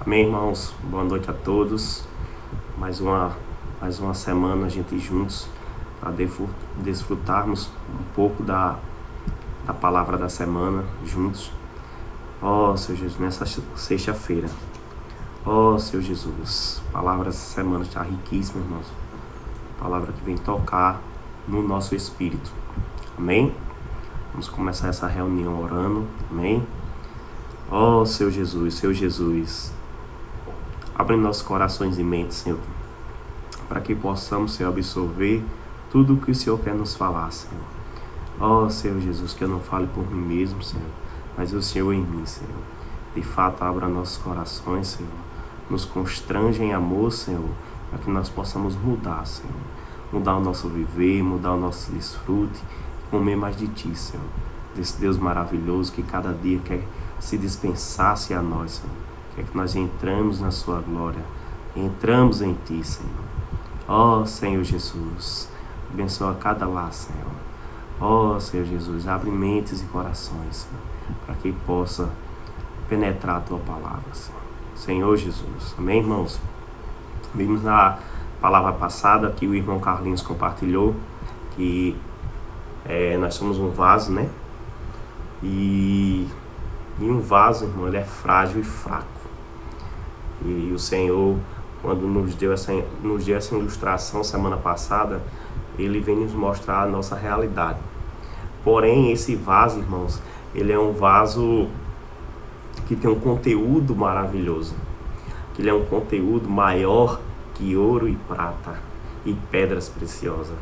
Amém, irmãos? Boa noite a todos. Mais uma semana a gente juntos para desfrutarmos um pouco da palavra da semana juntos. Ó Senhor Jesus, nessa sexta-feira. Ó Senhor Jesus, a palavra dessa semana está riquíssima, irmãos. Palavra que vem tocar no nosso espírito. Amém? Vamos começar essa reunião orando. Amém? Ó Senhor Jesus, abre nossos corações e mentes, Senhor, para que possamos, Senhor, absorver tudo o que o Senhor quer nos falar, Senhor. Ó Senhor Jesus, que eu não fale por mim mesmo, Senhor, mas o Senhor em mim, Senhor. De fato, abra nossos corações, Senhor. Nos constrange em amor, Senhor, para que nós possamos mudar, Senhor. Mudar o nosso viver, mudar o nosso desfrute, comer mais de Ti, Senhor. Desse Deus maravilhoso que cada dia quer se dispensasse a nós, Senhor. Quer que nós entramos na Sua glória, entramos em Ti, Senhor. Ó Senhor Jesus, abençoa cada lar, Senhor. Ó Senhor Jesus, abre mentes e corações, Senhor, para que possa penetrar a Tua palavra, Senhor. Senhor Jesus, amém, irmãos? Vimos na palavra passada que o irmão Carlinhos compartilhou que nós somos um vaso, né? E um vaso, irmão, ele é frágil e fraco. E o Senhor, quando nos deu essa ilustração semana passada, Ele vem nos mostrar a nossa realidade. Porém, esse vaso, irmãos, ele é um vaso que tem um conteúdo maravilhoso. Que ele é um conteúdo maior que ouro e prata e pedras preciosas.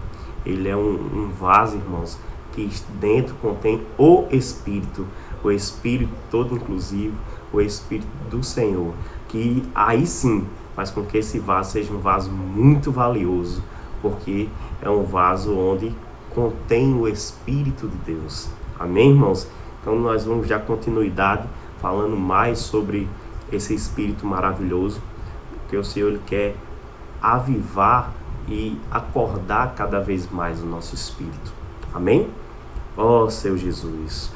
Ele é um vaso, irmãos, que dentro contém o Espírito todo inclusivo, o Espírito do Senhor, que aí sim faz com que esse vaso seja um vaso muito valioso, porque é um vaso onde contém o Espírito de Deus. Amém, irmãos? Então nós vamos dar continuidade falando mais sobre esse Espírito maravilhoso, porque o Senhor ele quer avivar e acordar cada vez mais o nosso espírito. Amém? Ó Senhor Jesus.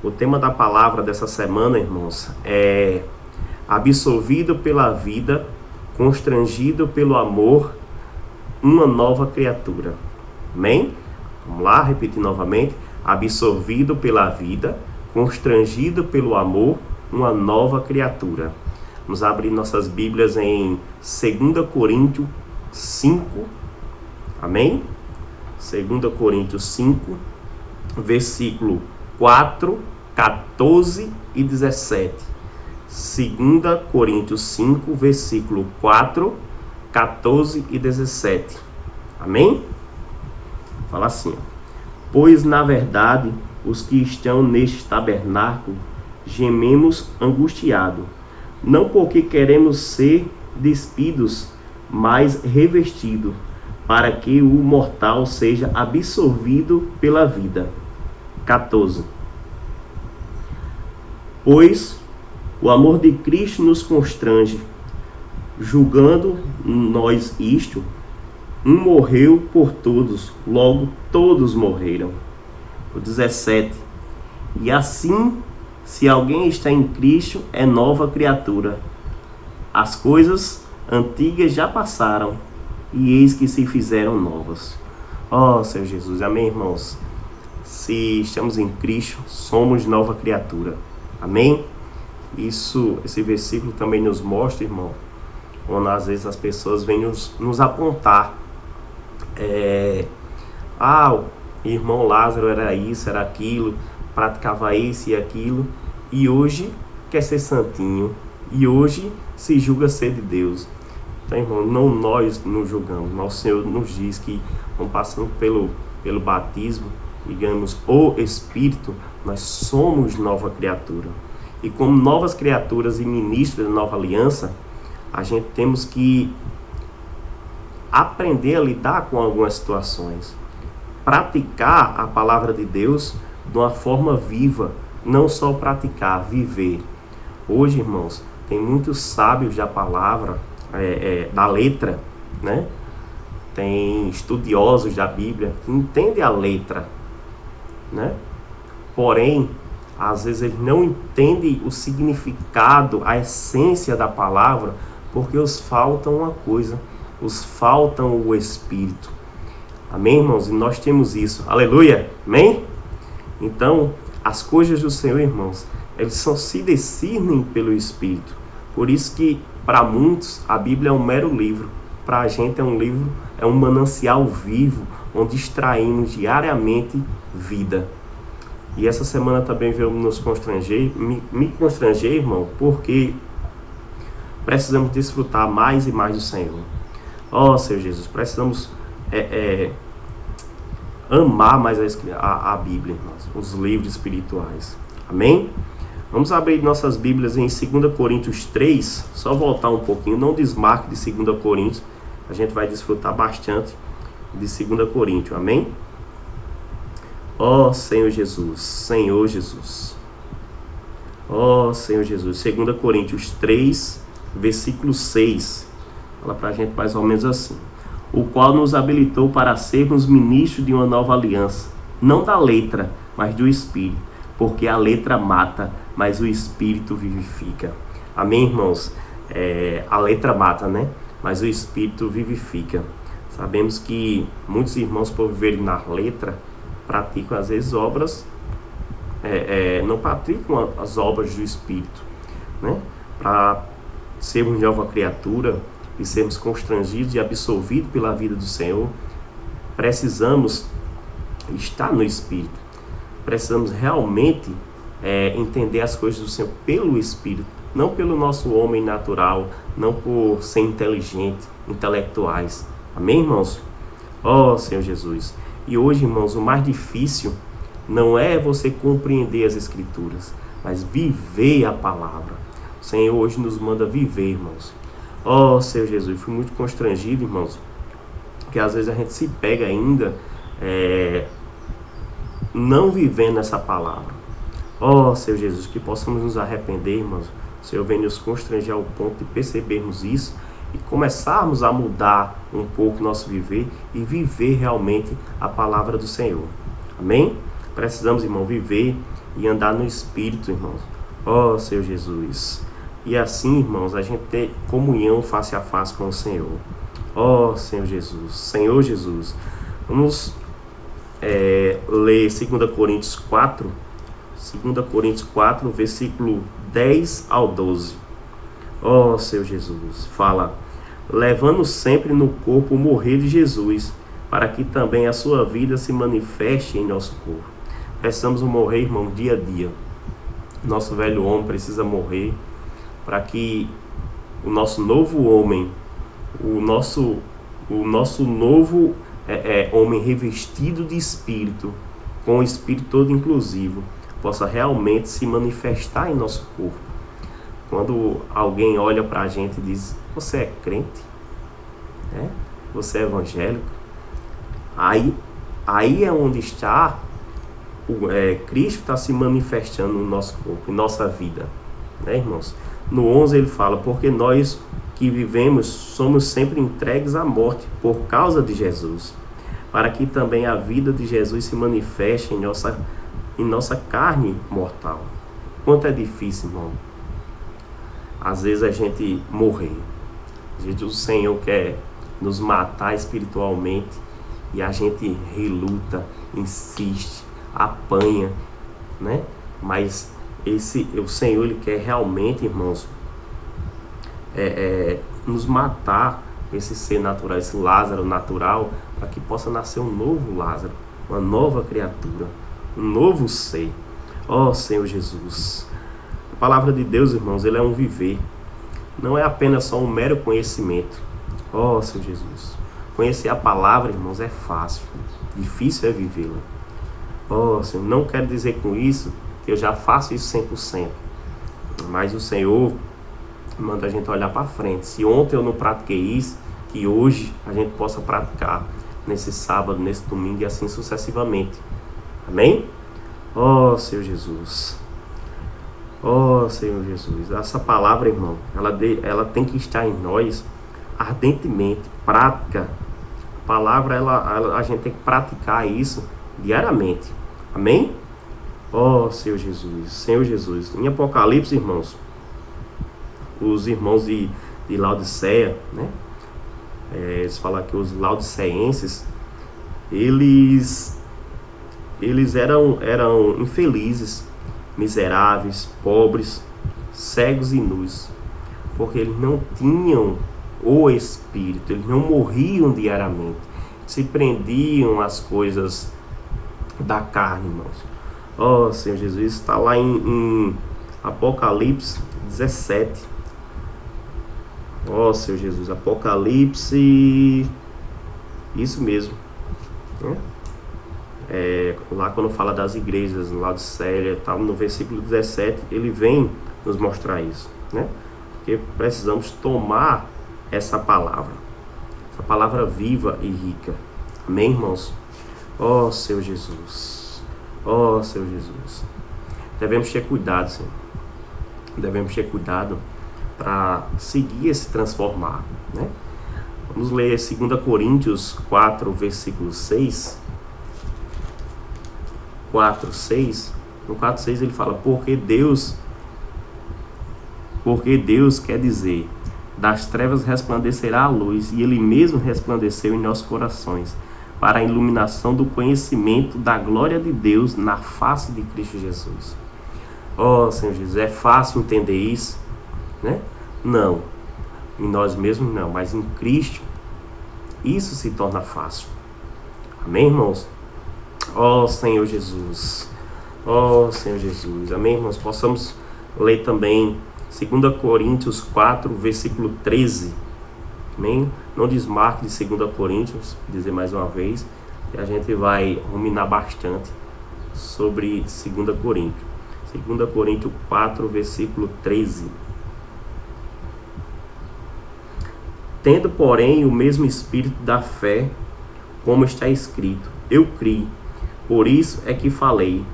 O tema da palavra dessa semana, irmãos, é absorvido pela vida, constrangido pelo amor, uma nova criatura. Amém? Vamos lá, repetir novamente. Absorvido pela vida, constrangido pelo amor, uma nova criatura. Vamos abrir nossas Bíblias em 2 Coríntios 5. Amém? 2 Coríntios 5, versículo 4, 14 e 17. 2 Coríntios 5, versículo 4, 14 e 17. Amém? Fala assim: pois na verdade os que estão neste tabernáculo gememos angustiado, não porque queremos ser despidos, mas revestido, para que o mortal seja absorvido pela vida. 14. Pois o amor de Cristo nos constrange, julgando nós isto, um morreu por todos, logo todos morreram. O 17. E assim, se alguém está em Cristo, é nova criatura. As coisas antigas já passaram, e eis que se fizeram novas. Ó Senhor Jesus, amém, irmãos? Se estamos em Cristo, somos nova criatura. Amém? Esse versículo também nos mostra, irmão, quando às vezes as pessoas vêm nos apontar. O irmão Lázaro era isso, era aquilo, praticava isso e aquilo, e hoje quer ser santinho, e hoje se julga ser de Deus. Então, irmão, não nós nos julgamos. Nosso Senhor nos diz que, passando pelo batismo e ganhamos o Espírito, nós somos nova criatura. E como novas criaturas e ministros da nova aliança, a gente temos que aprender a lidar com algumas situações. Praticar a palavra de Deus de uma forma viva, não só praticar, viver. Hoje, irmãos, tem muitos sábios da palavra, da letra, né? Tem estudiosos da Bíblia que entendem a letra, né? Porém, às vezes eles não entendem o significado, a essência da palavra, porque os faltam uma coisa, os faltam o Espírito. Amém, irmãos? E nós temos isso. Aleluia! Amém? Então, as coisas do Senhor, irmãos, eles só se discernem pelo Espírito. Por isso que, para muitos, a Bíblia é um mero livro. Para a gente é um livro, é um manancial vivo, onde extraímos diariamente vida. E essa semana também veio nos constranger, me constranger, irmão, porque precisamos desfrutar mais e mais do Senhor. Ó, Senhor Jesus, precisamos amar mais a Bíblia, irmãos, os livros espirituais. Amém? Vamos abrir nossas Bíblias em 2 Coríntios 3, só voltar um pouquinho, não desmarque de 2 Coríntios, a gente vai desfrutar bastante de 2 Coríntios, amém? Ó Senhor Jesus, Senhor Jesus, ó Senhor Jesus, 2 Coríntios 3, versículo 6, fala pra gente mais ou menos assim: o qual nos habilitou para sermos ministros de uma nova aliança, não da letra, mas do Espírito, porque a letra mata, mas o Espírito vivifica. Amém, irmãos? A letra mata, né? Mas o Espírito vivifica. Sabemos que muitos irmãos, por viverem na letra, praticam às vezes obras, não praticam as obras do Espírito, né? Para sermos nova criatura e sermos constrangidos e absorvidos pela vida do Senhor, precisamos estar no Espírito. Precisamos realmente entender as coisas do Senhor pelo Espírito, não pelo nosso homem natural, não por ser inteligente, intelectuais. Amém, irmãos? Ó Senhor Jesus. E hoje, irmãos, o mais difícil não é você compreender as Escrituras, mas viver a palavra. O Senhor hoje nos manda viver, irmãos. Ó Senhor Jesus, fui muito constrangido, irmãos, que às vezes a gente se pega ainda não vivendo essa palavra. Ó Senhor Jesus, que possamos nos arrepender, irmãos. O Senhor vem nos constranger ao ponto de percebermos isso e começarmos a mudar um pouco nosso viver e viver realmente a palavra do Senhor. Amém? Precisamos, irmão, viver e andar no Espírito, irmãos. Ó Senhor Jesus. E assim, irmãos, a gente ter comunhão face a face com o Senhor. Ó Senhor Jesus. Senhor Jesus. Vamos ler 2 Coríntios 4. 2 Coríntios 4, versículo 10 ao 12. Ó Senhor Jesus, fala: levando sempre no corpo o morrer de Jesus, para que também a sua vida se manifeste em nosso corpo. Precisamos morrer, irmão, dia a dia. Nosso velho homem precisa morrer, para que o nosso novo homem, o nosso novo homem revestido de Espírito, com o Espírito todo inclusivo, possa realmente se manifestar em nosso corpo. Quando alguém olha para a gente e diz: você é crente? Você é evangélico? Aí é onde está Cristo está se manifestando no nosso corpo, em nossa vida, né, irmãos? No 11 ele fala: porque nós que vivemos somos sempre entregues à morte por causa de Jesus, para que também a vida de Jesus se manifeste em nossa carne mortal. Quanto é difícil, irmão, às vezes a gente morrer. Às vezes o Senhor quer nos matar espiritualmente e a gente reluta, insiste, apanha, né? Mas o Senhor, ele quer realmente, irmãos, nos matar, esse ser natural, esse Lázaro natural, para que possa nascer um novo Lázaro, uma nova criatura, um novo ser. Ó Senhor Jesus. A palavra de Deus, irmãos, ele é um viver. Não é apenas só um mero conhecimento. Ó Senhor Jesus. Conhecer a palavra, irmãos, é fácil. Difícil é vivê-la. Ó Senhor, não quero dizer com isso que eu já faço isso 100%. Mas o Senhor manda a gente olhar para frente. Se ontem eu não pratiquei isso, que hoje a gente possa praticar nesse sábado, nesse domingo e assim sucessivamente. Amém? Ó Senhor Jesus. Ó Senhor Jesus. Essa palavra, irmão, ela tem que estar em nós ardentemente, prática. A palavra, a gente tem que praticar isso diariamente. Amém? Ó Senhor Jesus. Em Apocalipse, irmãos, os irmãos de Laodiceia, né? Eles falam que os laodiceenses, eles eram infelizes, miseráveis, pobres, cegos e nus, porque eles não tinham o Espírito, eles não morriam diariamente, se prendiam às coisas da carne, irmãos. Ó Senhor Jesus, está lá em Apocalipse 17. Ó Senhor Jesus, Apocalipse, isso mesmo, né? Lá quando fala das igrejas, lá de Célia, tá, no versículo 17, ele vem nos mostrar isso, né? Porque precisamos tomar essa palavra viva e rica. Amém, irmãos? Ó Senhor Jesus, ó Senhor Jesus, devemos ter cuidado, Senhor. Devemos ter cuidado para seguir esse transformar, né? Vamos ler 2 Coríntios 4, versículo 6. 4:6. No 4:6 ele fala: porque Deus quer dizer, das trevas resplandecerá a luz, e ele mesmo resplandeceu em nossos corações, para a iluminação do conhecimento da glória de Deus na face de Cristo Jesus. Ó Senhor Jesus, é fácil entender isso, né? Não, em nós mesmos não, mas em Cristo isso se torna fácil. Amém, irmãos? Ó Senhor Jesus, ó Senhor Jesus. Amém, irmãos? Possamos ler também 2 Coríntios 4, versículo 13. Amém? Não desmarque de 2 Coríntios, dizer mais uma vez, e a gente vai ruminar bastante sobre 2 Coríntios. 2 Coríntios 4, versículo 13. Tendo, porém, o mesmo espírito da fé, como está escrito, eu criei, por isso é que falei.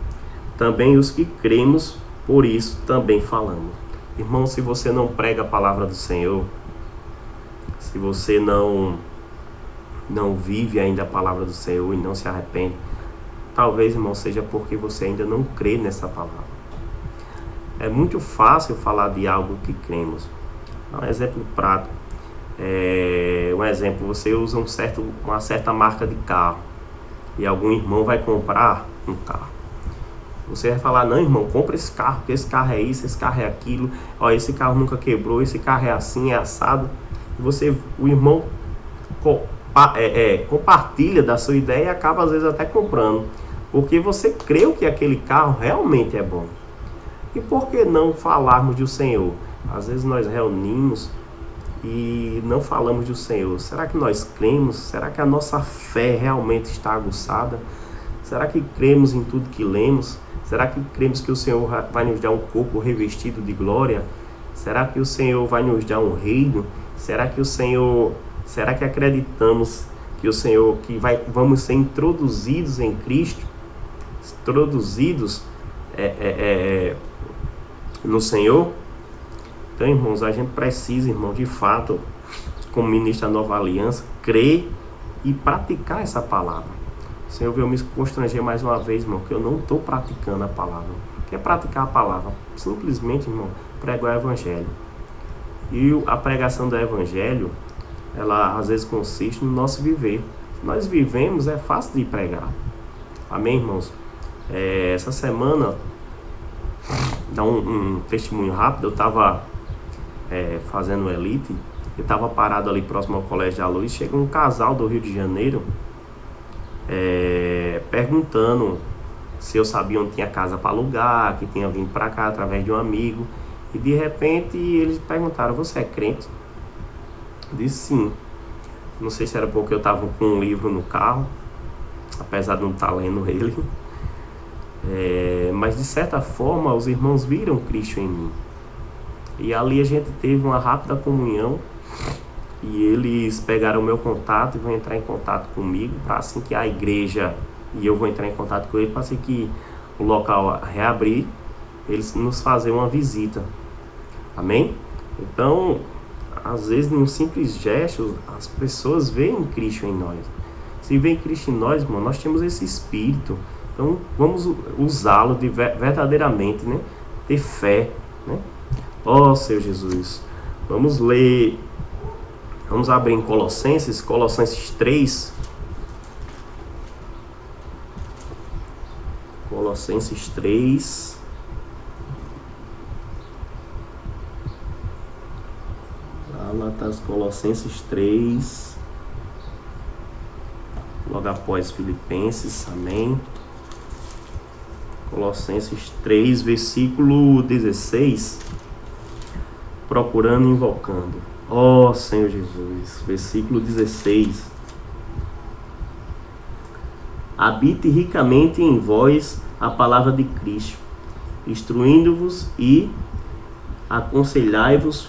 Também os que cremos, por isso também falamos. Irmão, se você não prega a palavra do Senhor, se você não vive ainda a palavra do Senhor e não se arrepende, talvez, irmão, seja porque você ainda não crê nessa palavra. É muito fácil falar de algo que cremos. Um exemplo prático. Um exemplo, você usa uma certa marca de carro e algum irmão vai comprar um carro. Você vai falar: não, irmão, compra esse carro, porque esse carro é isso, esse carro é aquilo, ó, esse carro nunca quebrou, esse carro é assim, é assado. E o irmão compartilha da sua ideia e acaba às vezes até comprando, porque você creu que aquele carro realmente é bom. E por que não falarmos do Senhor? Às vezes nós reunimos e não falamos do Senhor. Será que nós cremos? Será que a nossa fé realmente está aguçada? Será que cremos em tudo que lemos? Será que cremos que o Senhor vai nos dar um corpo revestido de glória? Será que o Senhor vai nos dar um reino? Será que acreditamos que o Senhor, vamos ser introduzidos em Cristo? Introduzidos no Senhor? Então, irmãos, a gente precisa, irmão, de fato, como ministro da Nova Aliança, crer e praticar essa palavra. O Senhor veio me constranger mais uma vez, irmão, que eu não estou praticando a palavra. O que é praticar a palavra? Simplesmente, irmão, pregar o Evangelho. E a pregação do Evangelho, ela às vezes consiste no nosso viver. Nós vivemos, é fácil de pregar. Amém, irmãos? Essa semana, dá um testemunho rápido. Eu estava fazendo elite, eu estava parado ali próximo ao Colégio da Luz. Chega um casal do Rio de Janeiro perguntando se eu sabia onde tinha casa para alugar, que tinha vindo para cá através de um amigo. E de repente eles perguntaram: você é crente? Eu disse sim. Não sei se era porque eu estava com um livro no carro, apesar de não estar lendo ele. Mas de certa forma os irmãos viram Cristo em mim. E ali a gente teve uma rápida comunhão. E eles pegaram o meu contato e vão entrar em contato comigo, para assim que a igreja, e eu vou entrar em contato com ele, para assim que o local reabrir, eles nos fazem uma visita. Amém? Então, às vezes, num simples gesto, as pessoas veem Cristo em nós. Se vê Cristo em nós, irmão, nós temos esse espírito Então vamos usá-lo verdadeiramente, né? Ter fé, né? Ó Senhor Jesus, vamos ler, vamos abrir em Colossenses 3. Colossenses 3. Gálatas, Colossenses 3. Logo após Filipenses, amém. Colossenses 3, versículo 16. Procurando e invocando. Ó Senhor Jesus, versículo 16. Habite ricamente em vós a palavra de Cristo, instruindo-vos e aconselhai-vos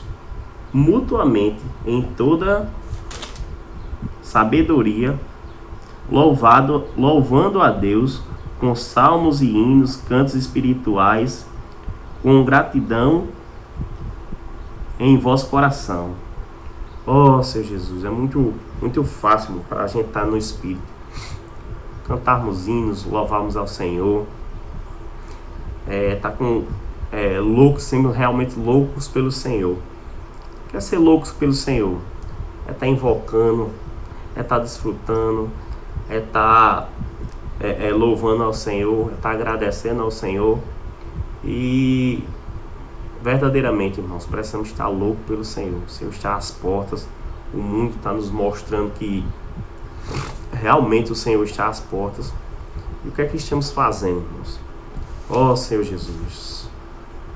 mutuamente em toda sabedoria, louvando a Deus com salmos e hinos, cantos espirituais, com gratidão em vosso coração. Ó Senhor Jesus, é muito fácil para a gente estar no Espírito. Cantarmos hinos, louvarmos ao Senhor. Loucos, sendo realmente loucos pelo Senhor. Quer ser loucos pelo Senhor? É estar invocando, é estar desfrutando, é estar louvando ao Senhor, é estar agradecendo ao Senhor. E verdadeiramente, irmãos, precisamos estar loucos pelo Senhor. O Senhor está às portas, o mundo está nos mostrando que realmente o Senhor está às portas. E o que é que estamos fazendo, irmãos? Ó Senhor Jesus,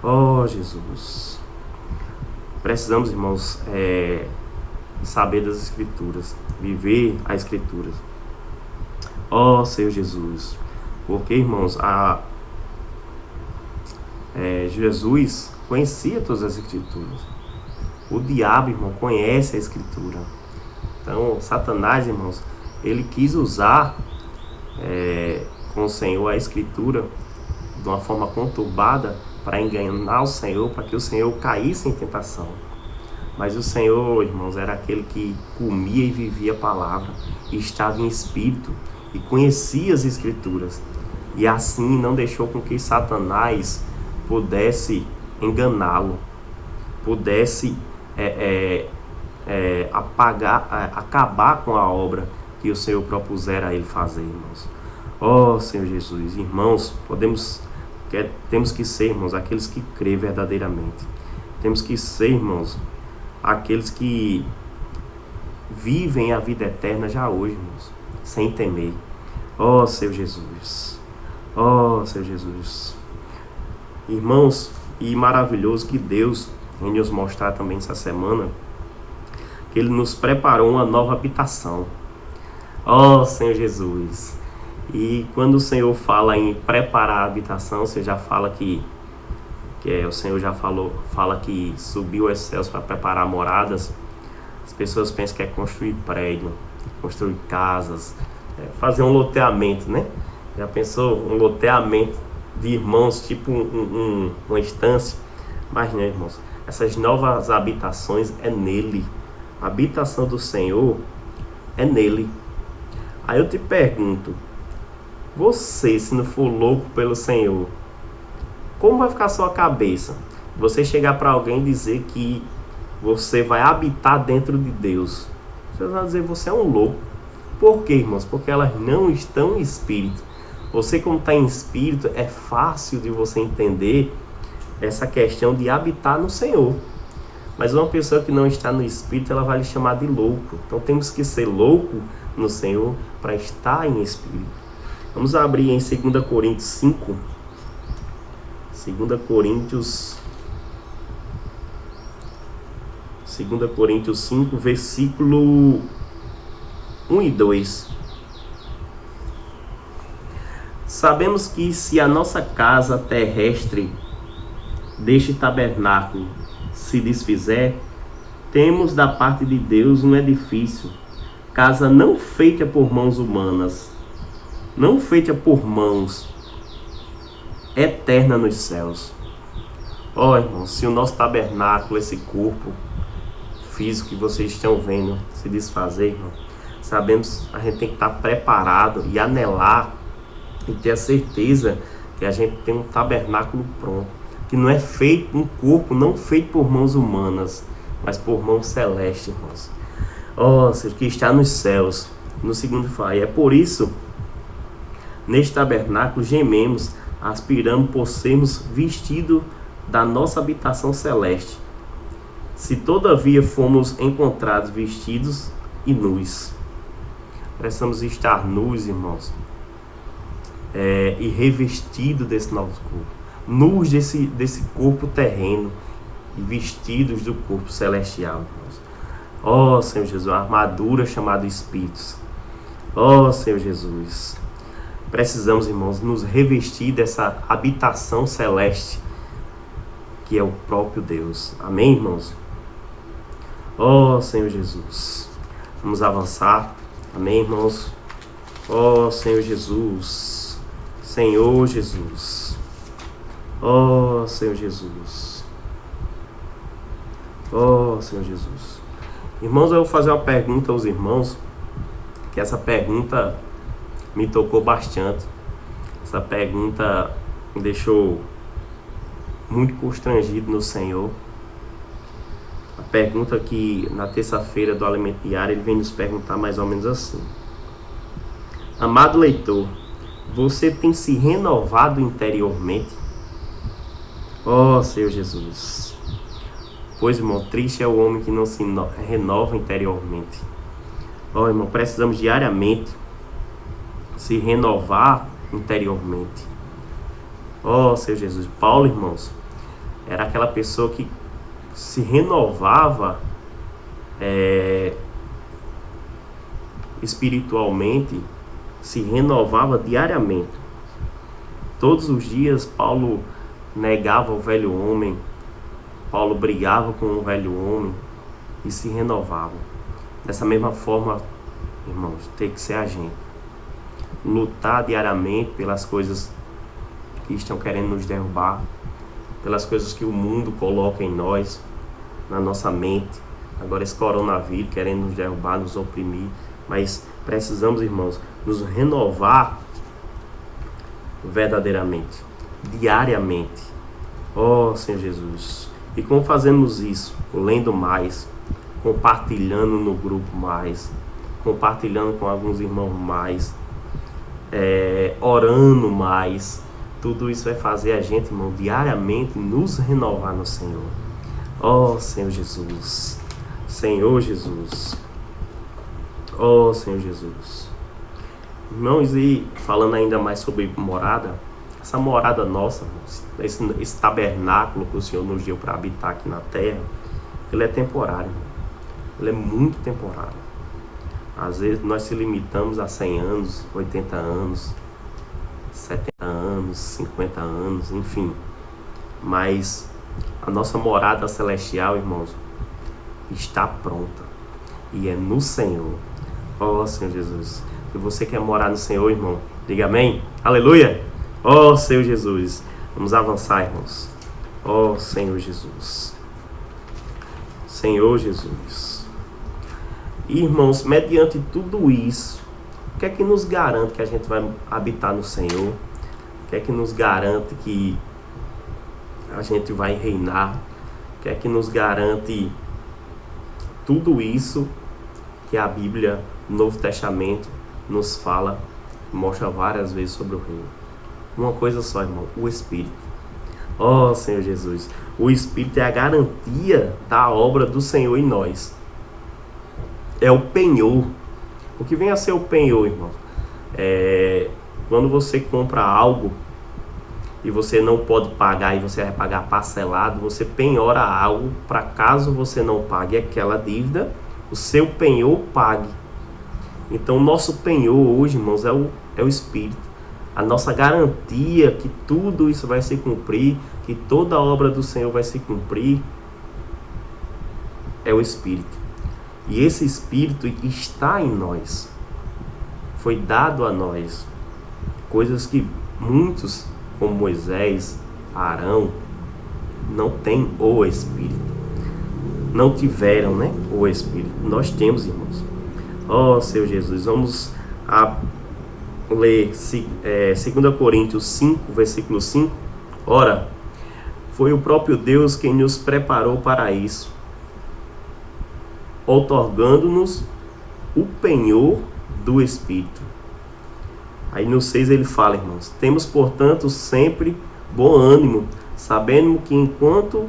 ó Jesus, precisamos, irmãos, saber das Escrituras, viver as Escrituras. Ó Senhor Jesus, porque, irmãos, Jesus conhecia todas as Escrituras. O diabo, irmão, conhece a Escritura. Então, Satanás, irmãos, ele quis usar com o Senhor a Escritura de uma forma conturbada para enganar o Senhor, para que o Senhor caísse em tentação. Mas o Senhor, irmãos, era aquele que comia e vivia a palavra, e estava em espírito e conhecia as Escrituras, e assim não deixou com que Satanás pudesse enganá-lo, pudesse acabar com a obra que o Senhor propusera a ele fazer, irmãos. Ó Senhor Jesus, irmãos, temos que ser, irmãos, aqueles que crêem verdadeiramente. Temos que ser, irmãos, aqueles que vivem a vida eterna já hoje, irmãos, sem temer. Ó Senhor Jesus, ó Senhor Jesus. Irmãos, e maravilhoso que Deus vem nos mostrar também essa semana, que Ele nos preparou uma nova habitação. Ó Senhor Jesus. E quando o Senhor fala em preparar a habitação, você já fala o Senhor já fala que subiu aos céus para preparar moradas. As pessoas pensam que é construir prédio, construir casas, fazer um loteamento, né? Já pensou um loteamento de irmãos, tipo uma estância? Mas não, irmãos, essas novas habitações é nele. A habitação do Senhor é nele. Aí eu te pergunto, você, se não for louco pelo Senhor, como vai ficar a sua cabeça? Você chegar para alguém e dizer que você vai habitar dentro de Deus. Você vai dizer, você é um louco. Por quê, irmãos? Porque elas não estão em espírito. Você, como está em espírito, é fácil de você entender essa questão de habitar no Senhor. Mas uma pessoa que não está no espírito, ela vai lhe chamar de louco. Então temos que ser louco no Senhor para estar em espírito. Vamos abrir em 2 Coríntios 5. 2 Coríntios 5, versículo 1 e 2. Sabemos que se a nossa casa terrestre deste tabernáculo se desfizer, temos da parte de Deus um edifício, casa não feita por mãos humanas, não feita por mãos, eterna nos céus. Ó, irmãos, se o nosso tabernáculo, esse corpo físico que vocês estão vendo se desfazer, irmão, sabemos, a gente tem que estar preparado e anelar e ter a certeza que a gente tem um tabernáculo pronto, que não é feito, um corpo não feito por mãos humanas, mas por mãos celestes, irmãos. Ó, Senhor, que está nos céus. No segundo fala, é por isso, neste tabernáculo gememos, aspiramos por sermos vestidos da nossa habitação celeste. Se todavia fomos encontrados vestidos e nus, precisamos estar nus, irmãos, e revestidos desse novo corpo, nus desse corpo terreno e vestidos do corpo celestial, irmãos. Ó Senhor Jesus, a armadura chamada Espíritos. Ó Senhor Jesus, precisamos, irmãos, nos revestir dessa habitação celeste que é o próprio Deus. Amém, irmãos? Ó Senhor Jesus, vamos avançar. Amém, irmãos? Ó Senhor Jesus, Senhor Jesus, ó Senhor Jesus, ó Senhor Jesus. Irmãos, eu vou fazer uma pergunta aos irmãos, que essa pergunta me tocou bastante. Essa pergunta me deixou muito constrangido no Senhor. A pergunta que na terça-feira do Alimento Diário ele vem nos perguntar mais ou menos assim: amado leitor, você tem se renovado interiormente? Ó Senhor Jesus. Pois, irmão, triste é o homem que não se renova interiormente. Ó, irmão, precisamos diariamente se renovar interiormente. Ó, Senhor Jesus. Paulo, irmãos, era aquela pessoa que se renovava espiritualmente, se renovava diariamente. Todos os dias, Paulo negava o velho homem, Paulo brigava com o velho homem e se renovava. Dessa mesma forma, irmãos, tem que ser a gente. Lutar diariamente pelas coisas que estão querendo nos derrubar, pelas coisas que o mundo coloca em nós, na nossa mente. Agora esse coronavírus querendo nos derrubar, nos oprimir. Mas precisamos, irmãos, nos renovar verdadeiramente, diariamente. Ó Senhor Jesus. E como fazemos isso? Lendo mais, compartilhando no grupo mais, compartilhando com alguns irmãos mais, orando mais. Tudo isso vai fazer a gente, irmão, diariamente nos renovar no Senhor. Ó Senhor Jesus, Senhor Jesus, ó Senhor Jesus. Irmãos, e falando ainda mais sobre morada, essa morada nossa, esse tabernáculo que o Senhor nos deu para habitar aqui na terra, ele é temporário, ele é muito temporário. Às vezes nós se limitamos a 100 anos, 80 anos, 70 anos, 50 anos, enfim. Mas a nossa morada celestial, irmãos, está pronta e é no Senhor. Ó Senhor Jesus, se você quer morar no Senhor, irmão, diga amém, aleluia. Ó Senhor Jesus, vamos avançar, irmãos. Ó Senhor Jesus, Senhor Jesus. E, irmãos, mediante tudo isso, o que é que nos garante que a gente vai habitar no Senhor? O que é que nos garante que a gente vai reinar? O que é que nos garante tudo isso que a Bíblia, no Novo Testamento, nos fala, mostra várias vezes sobre o reino? Uma coisa só, irmão, o Espírito. Ó Senhor Jesus, o Espírito é a garantia da obra do Senhor em nós. É o penhor. O que vem a ser o penhor, irmão? Quando você compra algo e você não pode pagar e você vai pagar parcelado, você penhora algo para caso você não pague aquela dívida, o seu penhor pague. Então o nosso penhor hoje, irmãos, é o Espírito. A nossa garantia que tudo isso vai se cumprir, que toda a obra do Senhor vai se cumprir, é o Espírito. E esse Espírito está em nós. Foi dado a nós. Coisas que muitos, como Moisés, Arão, não têm o Espírito. Não tiveram, né? O Espírito. Nós temos, irmãos. Ó Senhor Jesus, vamos ler 2 Coríntios 5, versículo 5. Ora, foi o próprio Deus quem nos preparou para isso, outorgando-nos o penhor do Espírito. Aí no 6 ele fala, irmãos: temos, portanto, sempre bom ânimo, sabendo que enquanto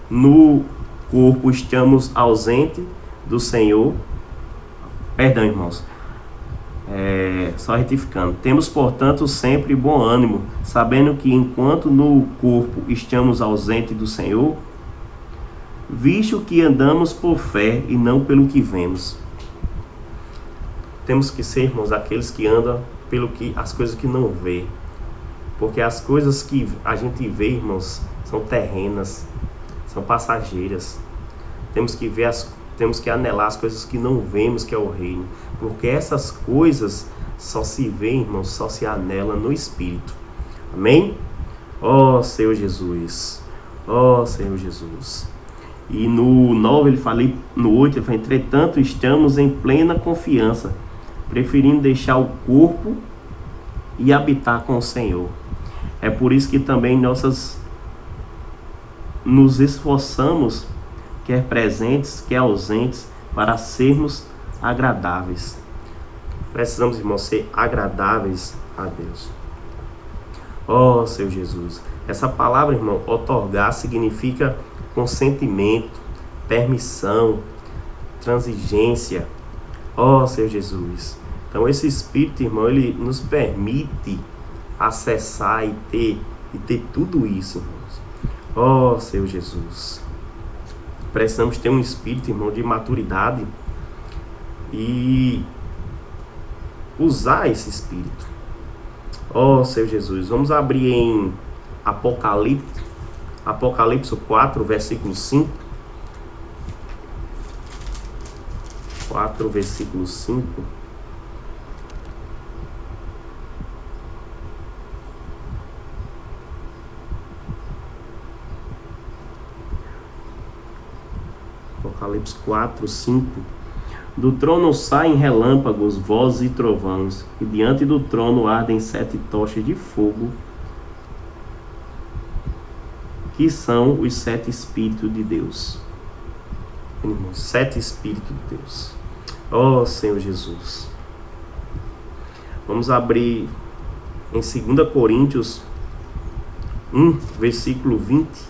no corpo estamos ausentes do Senhor, perdão, irmãos, só retificando, temos, portanto, sempre bom ânimo, sabendo que enquanto no corpo estamos ausentes do Senhor, visto que andamos por fé e não pelo que vemos. Temos que ser, irmãos, aqueles que andam pelo que as coisas que não vê, porque as coisas que a gente vê, irmãos, são terrenas, são passageiras. Temos que anelar as coisas que não vemos, que é o reino, porque essas coisas só se vê, irmãos, só se anela no Espírito. Amém? Ó Senhor Jesus, ó Senhor Jesus. E no 9 ele fala, no 8 ele fala: entretanto estamos em plena confiança, preferindo deixar o corpo e habitar com o Senhor. É por isso que também nos esforçamos, quer presentes, quer ausentes, para sermos agradáveis. Precisamos, irmãos, ser agradáveis a Deus. Ó Senhor Jesus. Essa palavra, irmão, outorgar, significa consentimento, permissão, transigência. Ó Senhor Jesus. Então esse Espírito, irmão, ele nos permite acessar e ter tudo isso, irmãos. Ó Senhor Jesus. Precisamos ter um espírito, irmão, de maturidade e usar esse espírito. Ó Senhor Jesus. Vamos abrir em Apocalipse 4, versículo 5. 4, versículo 5. Apocalipse 4, 5. Do trono saem relâmpagos, vozes e trovões, e diante do trono ardem 7 tochas de fogo, que são os 7 Espíritos de Deus. 7 Espíritos de Deus. Ó Senhor Jesus. Vamos abrir em 2 Coríntios 1, versículo 20.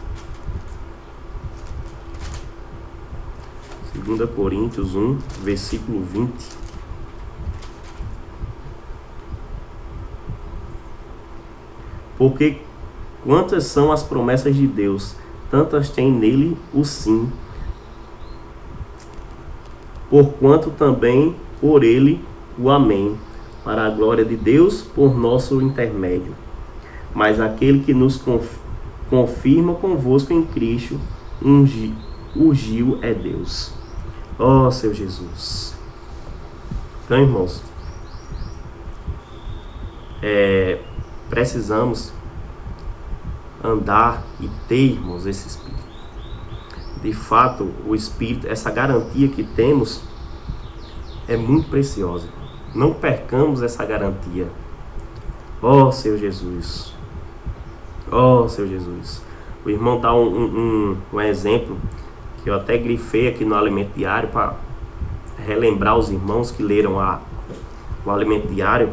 2 Coríntios 1, versículo 20. Porque quantas são as promessas de Deus, tantas tem nele o sim, porquanto também por ele o amém, para a glória de Deus por nosso intermédio. Mas aquele que nos confirma convosco em Cristo, ungiu é Deus. Ó Senhor Jesus. Então, irmãos, precisamos andar e ter, irmãos, esse Espírito. De fato, o Espírito, essa garantia que temos é muito preciosa. Não percamos essa garantia. Ó Senhor Jesus. Ó Senhor Jesus. O irmão dá um exemplo que eu até grifei aqui no Alimento Diário para relembrar os irmãos que leram o Alimento Diário.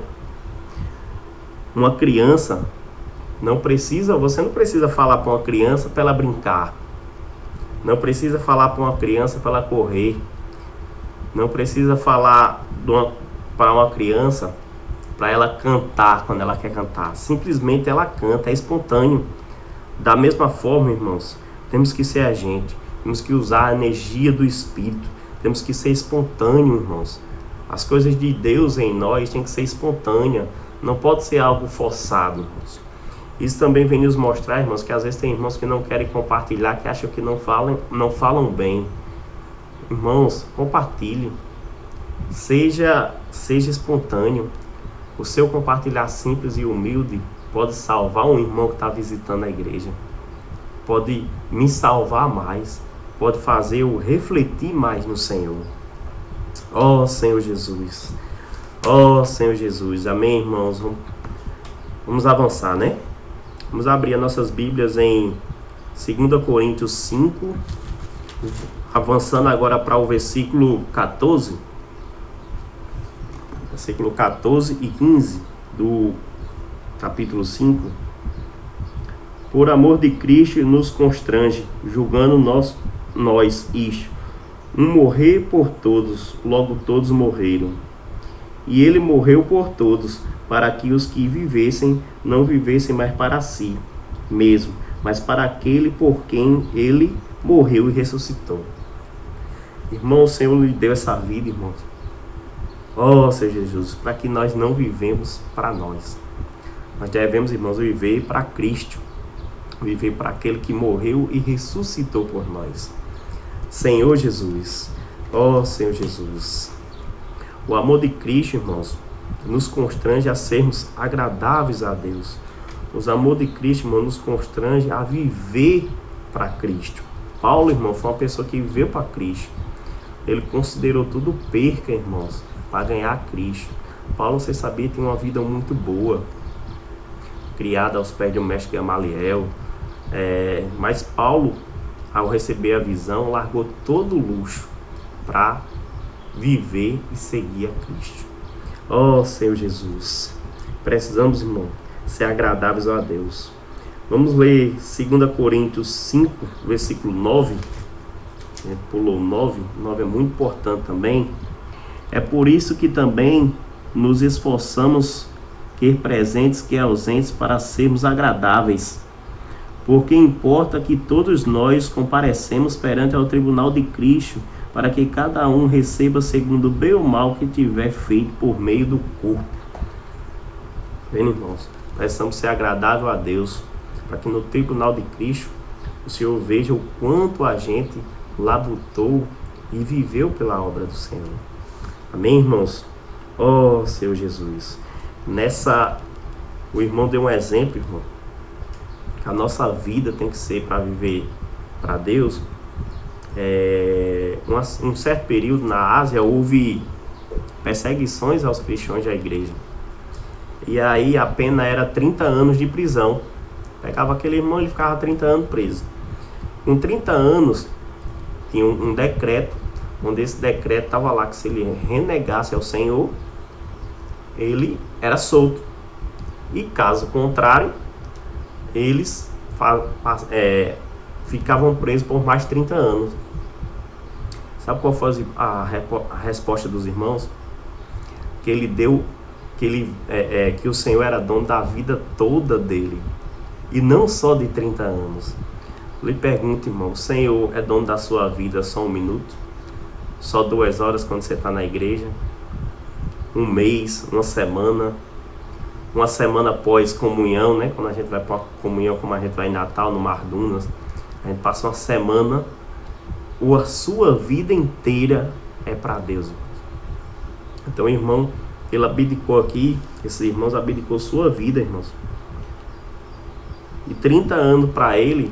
Uma criança você não precisa falar para uma criança para ela brincar. Não precisa falar para uma criança para ela correr. Não precisa falar para uma criança para ela cantar quando ela quer cantar. Simplesmente ela canta, é espontâneo. Da mesma forma, irmãos, temos que ser a gente. Temos que usar a energia do Espírito. Temos que ser espontâneo, irmãos. As coisas de Deus em nós têm que ser espontânea. Não pode ser algo forçado, irmãos. Isso também vem nos mostrar, irmãos, que às vezes tem irmãos que não querem compartilhar, que acham que não falam bem. Irmãos, compartilhe. Seja espontâneo. O seu compartilhar simples e humilde pode salvar um irmão que está visitando a igreja. Pode me salvar mais. Pode fazer eu refletir mais no Senhor. Ó Senhor Jesus. Ó Senhor Jesus, amém, irmãos? Vamos avançar, né? Vamos abrir as nossas Bíblias em 2 Coríntios 5, avançando agora para o versículo 14. Versículo 14 e 15 do capítulo 5. Por amor de Cristo nos constrange, julgando nós isto: um morrer por todos, logo todos morreram. E ele morreu por todos, para que os que vivessem, não vivessem mais para si mesmo, mas para aquele por quem ele morreu e ressuscitou. Irmão, o Senhor lhe deu essa vida, irmãos. Ó Senhor Jesus, para que nós não vivemos para nós. Nós devemos, irmãos, viver para Cristo. Viver para aquele que morreu e ressuscitou por nós. Senhor Jesus, ó Senhor Jesus, o amor de Cristo, irmãos, nos constrange a sermos agradáveis a Deus. O amor de Cristo, irmão, nos constrange a viver para Cristo. Paulo, irmão, foi uma pessoa que viveu para Cristo. Ele considerou tudo perca, irmãos, para ganhar Cristo. Paulo, você sabia, tem uma vida muito boa, criada aos pés de um mestre Gamaliel. Mas Paulo, ao receber a visão, largou todo o luxo para viver e seguir a Cristo. Ó Senhor Jesus, precisamos, irmão, ser agradáveis a Deus. Vamos ler 2 Coríntios 5, versículo 9. Pulou 9 é muito importante também. É por isso que também nos esforçamos, quer presentes, quer ausentes, para sermos agradáveis. Porque importa que todos nós comparecemos perante ao tribunal de Cristo, para que cada um receba segundo o bem ou mal que tiver feito por meio do corpo. Bem, irmãos, precisamos ser agradável a Deus, para que no tribunal de Cristo o Senhor veja o quanto a gente labutou e viveu pela obra do Senhor. Amém, irmãos? Ó Senhor Jesus, o irmão deu um exemplo, irmão, que a nossa vida tem que ser para viver para Deus. Um certo período na Ásia houve perseguições aos cristãos da igreja, e aí a pena era 30 anos de prisão. Pegava aquele irmão, ele ficava 30 anos preso. Com 30 anos tinha um decreto, onde esse decreto estava lá que se ele renegasse ao Senhor, ele era solto, e caso contrário, eles ficavam presos por mais 30 anos. Sabe qual foi a resposta dos irmãos? Que ele deu, que o Senhor era dono da vida toda dele, e não só de 30 anos. Eu lhe pergunto, irmão, o Senhor é dono da sua vida só um minuto? Só 2 horas quando você está na igreja? Um mês, uma semana após comunhão, né? Quando a gente vai para comunhão, como a gente vai em Natal, no Mardunas, a gente passa uma semana, ou a sua vida inteira é para Deus. Então o irmão, ele abdicou aqui, esses irmãos abdicou sua vida, irmãos. E 30 anos para ele,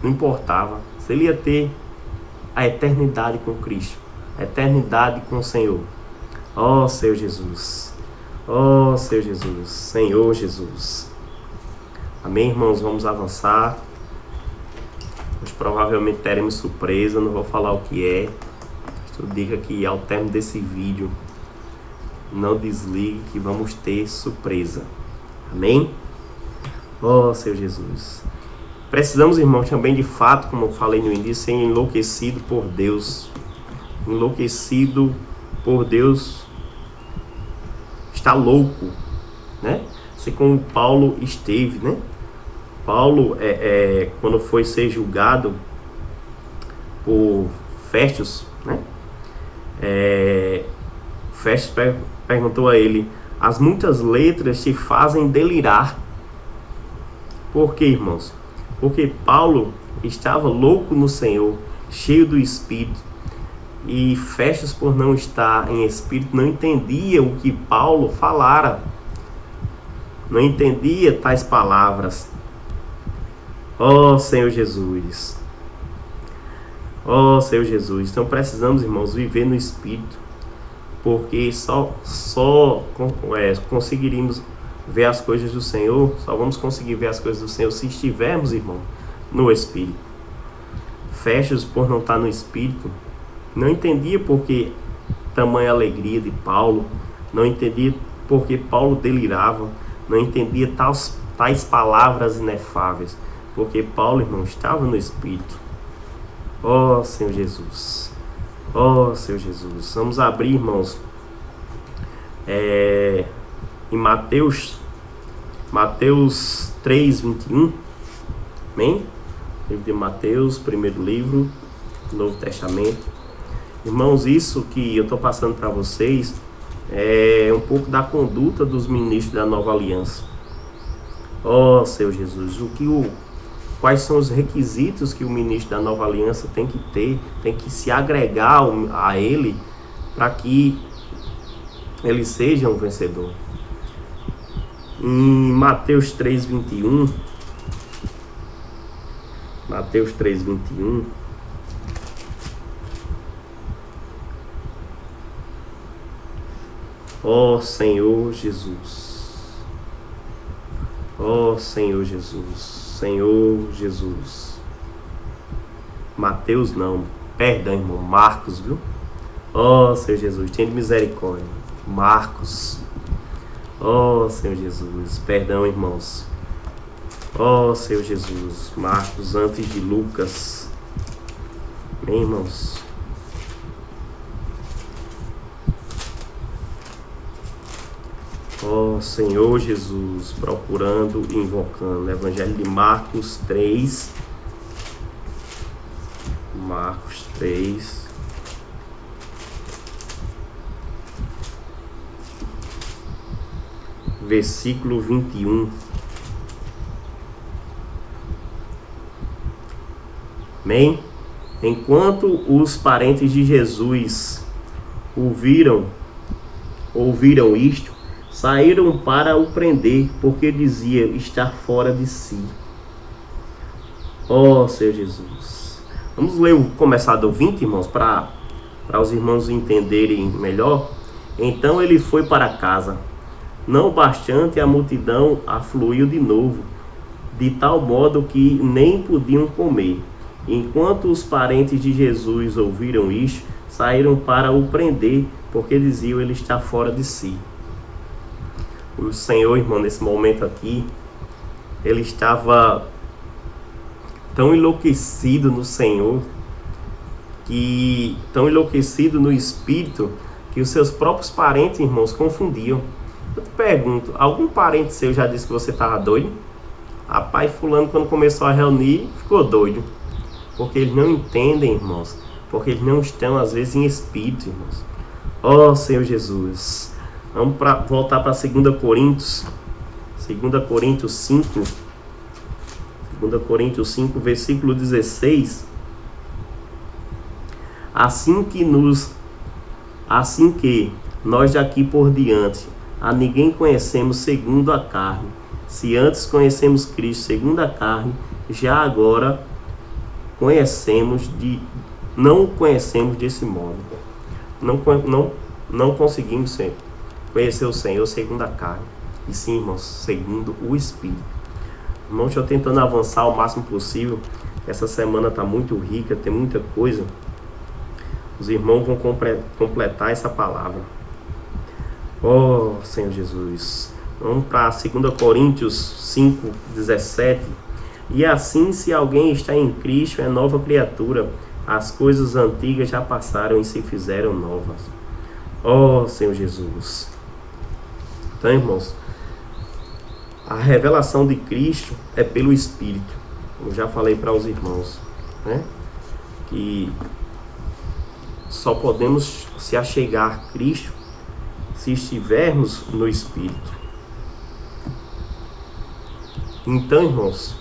não importava se ele ia ter a eternidade com Cristo, a eternidade com o Senhor. Ó Senhor Jesus, ó Senhor Jesus, Senhor Jesus. Amém, irmãos? Vamos avançar. Hoje provavelmente teremos surpresa, não vou falar o que é. Eu digo que ao término desse vídeo, não desligue que vamos ter surpresa. Amém? Ó Senhor Jesus. Precisamos, irmãos, também de fato, como eu falei no início, ser enlouquecido por Deus. Enlouquecido por Deus, está louco, né? Assim como Paulo esteve, né? Paulo, quando foi ser julgado por Festus, né? Festus perguntou a ele: as muitas letras te fazem delirar. Por quê, irmãos? Porque Paulo estava louco no Senhor, cheio do Espírito. E Festus, por não estar em espírito, não entendia o que Paulo falara. Não entendia tais palavras. Ó Senhor Jesus. Ó Senhor Jesus. Então precisamos, irmãos, viver no Espírito. porque conseguiríamos ver as coisas do Senhor, só vamos conseguir ver as coisas do Senhor se estivermos, irmão, no Espírito. Festus, por não estar no Espírito, não entendia porque tamanha alegria de Paulo, não entendia porque Paulo delirava, não entendia tais palavras inefáveis, porque Paulo, irmão, estava no Espírito. Ó Senhor Jesus, ó Senhor Jesus. Vamos abrir, irmãos, em Mateus 3:21. Amém? Livro de Mateus, primeiro livro do Novo Testamento. Irmãos, isso que eu estou passando para vocês é um pouco da conduta dos ministros da Nova Aliança. Ó Senhor Jesus, quais são os requisitos que o ministro da Nova Aliança tem que ter, tem que se agregar a ele para que ele seja um vencedor. Em Mateus 3:21, ó Senhor Jesus, ó Senhor Jesus, Senhor Jesus. Mateus não, perdão, irmão, Marcos, viu? Ó Senhor Jesus, tenha misericórdia. Marcos, ó Senhor Jesus, perdão, irmãos. Ó Senhor Jesus, Marcos antes de Lucas. Amém, irmãos? Ó Senhor Jesus, procurando e invocando. Evangelho de Marcos 3. Marcos 3. Versículo 21. Amém? Enquanto os parentes de Jesus ouviram isto, saíram para o prender, porque dizia estar fora de si. Ó Senhor Jesus. Vamos ler começar do 20, irmãos, para os irmãos entenderem melhor. Então ele foi para casa. Não bastante, a multidão afluiu de novo, de tal modo que nem podiam comer. Enquanto os parentes de Jesus ouviram isto, saíram para o prender, porque diziam ele está fora de si. O Senhor, irmão, nesse momento aqui, ele estava tão enlouquecido no Senhor, tão enlouquecido no Espírito, que os seus próprios parentes, irmãos, confundiam. Eu te pergunto, algum parente seu já disse que você estava doido? Rapaz, fulano, quando começou a reunir, ficou doido. Porque eles não entendem, irmãos. Porque eles não estão, às vezes, em espírito, irmãos. Ó Senhor Jesus. Vamos voltar para 2 Coríntios. 2 Coríntios 5. 2 Coríntios 5, versículo 16. Assim que nós daqui por diante a ninguém conhecemos segundo a carne. Se antes conhecemos Cristo segundo a carne, já agora não conhecemos desse modo. Não conseguimos conhecer o Senhor segundo a carne, e sim, irmãos, segundo o Espírito. Irmãos, estou tentando avançar o máximo possível. Essa semana está muito rica, tem muita coisa. Os irmãos vão completar essa palavra. Oh, Senhor Jesus. Vamos para 2 Coríntios 5, 17. E assim, se alguém está em Cristo, é nova criatura. As coisas antigas já passaram e se fizeram novas. Oh, Senhor Jesus. Então, irmãos, a revelação de Cristo é pelo Espírito. Eu já falei para os irmãos, né? Que só podemos se achegar a Cristo se estivermos no Espírito. Então, irmãos,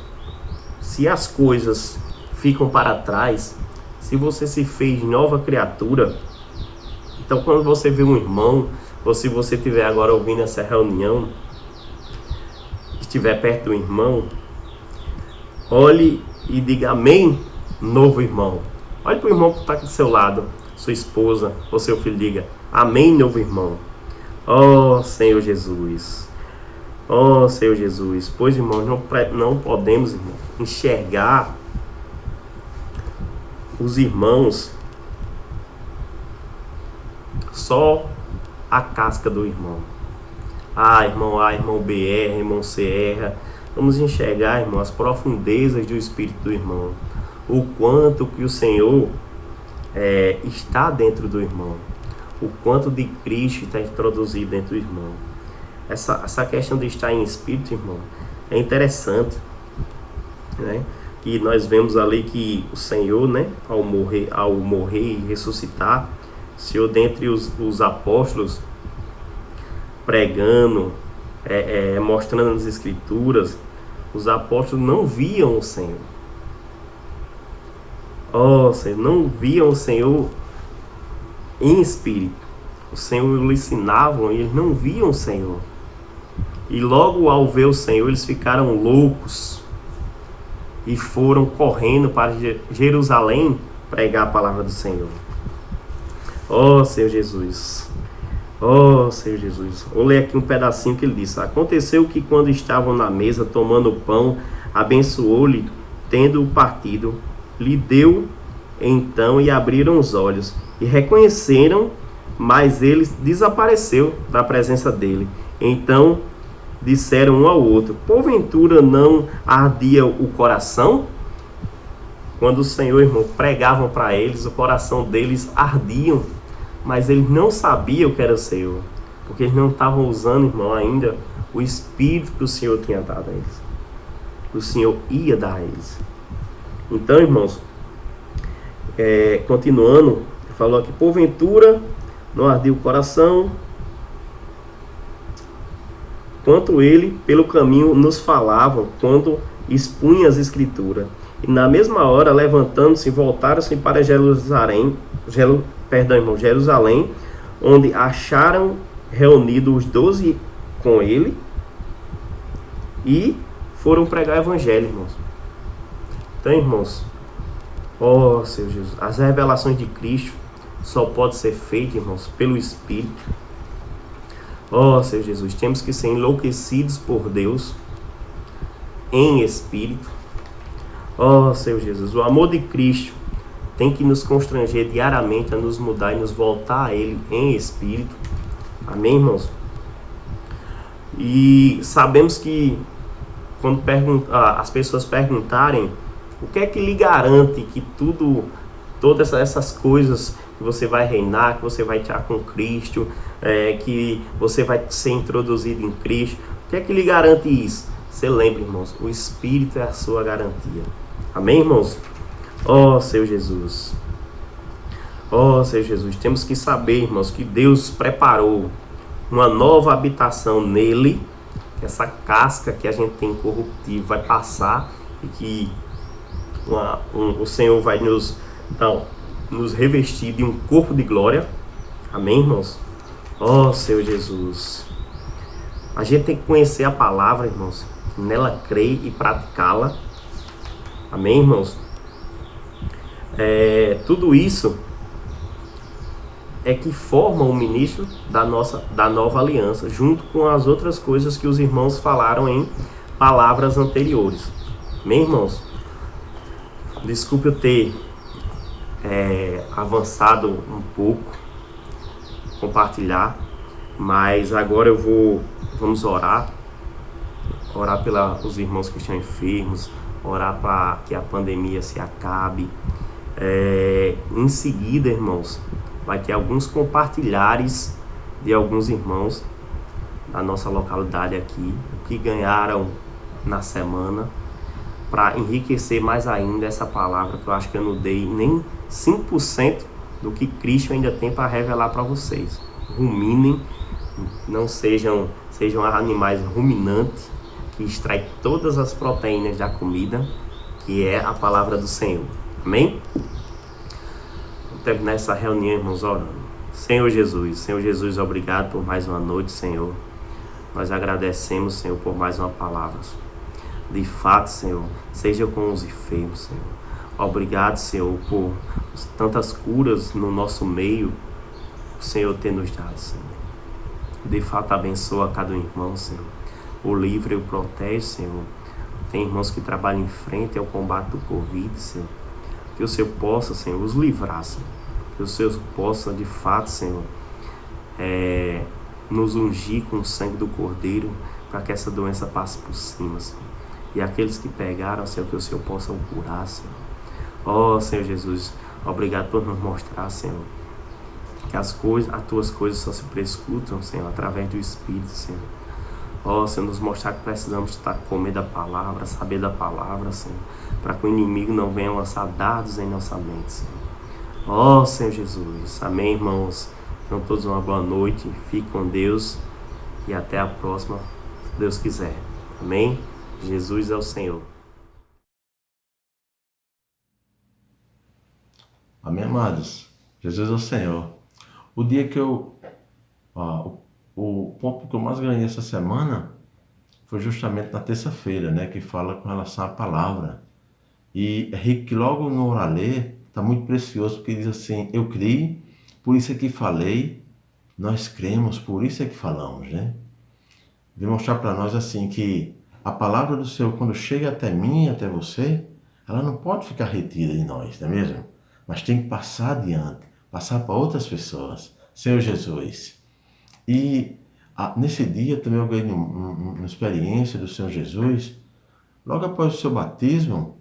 se as coisas ficam para trás, se você se fez nova criatura, então quando você vê um irmão, ou se você estiver agora ouvindo essa reunião, estiver perto do irmão, olhe e diga amém, novo irmão. Olhe para o irmão que está aqui do seu lado. sua esposa ou seu filho, diga amém, novo irmão. Ó Senhor Jesus. Ó Senhor Jesus. Pois, irmãos, não podemos, irmão, enxergar os irmãos só a casca do irmão. Irmão A, irmão BR, irmão CR. Vamos enxergar, irmão, as profundezas do espírito do irmão. O quanto que o Senhor está dentro do irmão. O quanto de Cristo está introduzido dentro do irmão. Essa questão de estar em espírito, irmão, é interessante, né? Que nós vemos ali que o Senhor, né, ao morrer e ressuscitar, o Senhor dentre os apóstolos, pregando, mostrando nas escrituras, os apóstolos não viam o Senhor. Senhor, não viam o Senhor em espírito. O Senhor lhe ensinavam e eles não viam o Senhor. E logo ao ver o Senhor, eles ficaram loucos e foram correndo para Jerusalém pregar a palavra do Senhor. Senhor Jesus. Senhor Jesus. Vou ler aqui um pedacinho que ele disse. Aconteceu que quando estavam na mesa tomando o pão, abençoou-lhe, tendo-o partido, lhe deu então e abriram os olhos e reconheceram, mas ele desapareceu da presença dele. Então disseram um ao outro: porventura não ardia o coração? Quando o Senhor, irmão, pregavam para eles, o coração deles ardiam, mas eles não sabiam que era o Senhor, porque eles não estavam usando, irmão, ainda o Espírito que o Senhor tinha dado a eles, que o Senhor ia dar a eles. Então, irmãos, continuando, falou aqui: porventura não ardia o coração, quanto ele pelo caminho nos falavam, quando expunha as escrituras. E na mesma hora, levantando-se, voltaram-se para Jerusalém, onde acharam reunidos os 12 com ele e foram pregar o evangelho, irmãos. Então, irmãos, Senhor Jesus, as revelações de Cristo só pode ser feita, irmãos, pelo Espírito. Senhor Jesus, temos que ser enlouquecidos por Deus em Espírito. Senhor Jesus, o amor de Cristo tem que nos constranger diariamente a nos mudar e nos voltar a Ele em Espírito. Amém, irmãos? E sabemos que quando as pessoas perguntarem o que é que lhe garante que todas essas coisas, que você vai reinar, que você vai estar com Cristo, que você vai ser introduzido em Cristo, o que é que lhe garante isso? Você lembra, irmãos, o Espírito é a sua garantia. Amém, irmãos? Senhor Jesus. Senhor Jesus, temos que saber, irmãos, que Deus preparou uma nova habitação nele, que essa casca que a gente tem corruptível vai passar e que o Senhor vai nos revestir de um corpo de glória. Amém, irmãos? Senhor Jesus. A gente tem que conhecer a palavra, irmãos, nela crer e praticá-la. Amém, irmãos? Tudo isso é que forma o ministro da nova aliança, junto com as outras coisas que os irmãos falaram em palavras anteriores. Amém, irmãos? Desculpe eu ter avançado um pouco, compartilhar, mas agora vamos orar pelos irmãos que estão enfermos, orar para que a pandemia se acabe. Em seguida, irmãos, vai ter alguns compartilhares de alguns irmãos da nossa localidade aqui, que ganharam na semana, para enriquecer mais ainda essa palavra, que eu acho que eu não dei nem 5% do que Cristo ainda tem para revelar para vocês. Ruminem, não sejam animais ruminantes, que extrai todas as proteínas da comida, que é a palavra do Senhor. Amém? Vamos terminar essa reunião, irmãos, orando. Senhor Jesus, obrigado por mais uma noite, Senhor. Nós agradecemos, Senhor, por mais uma palavra. De fato, Senhor, seja com os enfermos, Senhor. Obrigado, Senhor, por tantas curas no nosso meio, o Senhor tem nos dado, Senhor. De fato, abençoa cada irmão, Senhor. O livre e o protege, Senhor. Tem irmãos que trabalham em frente ao combate do Covid, Senhor. Que o Senhor possa, Senhor, os livrar, Senhor. Que o Senhor possa, de fato, Senhor, nos ungir com o sangue do Cordeiro, para que essa doença passe por cima, Senhor. E aqueles que pegaram, Senhor, que o Senhor possa curar, Senhor. Ó, Senhor Jesus, obrigado por nos mostrar, Senhor, que as tuas coisas só se prescrutam, Senhor, através do Espírito, Senhor. Ó, Senhor, nos mostrar que precisamos estar comer da palavra, saber da palavra, Senhor, para que o inimigo não venha lançar dados em nossa mente, Senhor. Ó, Senhor Jesus. Amém, irmãos. Tenham todos uma boa noite. Fique com Deus e até a próxima, se Deus quiser. Amém? Jesus é o Senhor. Amém, amados? Jesus é o Senhor. O dia que o ponto que eu mais ganhei essa semana foi justamente na terça-feira, né? Que fala com relação à palavra. E é rico que logo no oralê está muito precioso, porque diz assim: eu criei, por isso é que falei, nós cremos, por isso é que falamos, né? Vem mostrar para nós assim que a palavra do Senhor, quando chega até mim e até você, ela não pode ficar retida em nós, não é mesmo? Mas tem que passar adiante, passar para outras pessoas. Senhor Jesus. E nesse dia também eu ganhei uma experiência do Senhor Jesus. Logo após o seu batismo,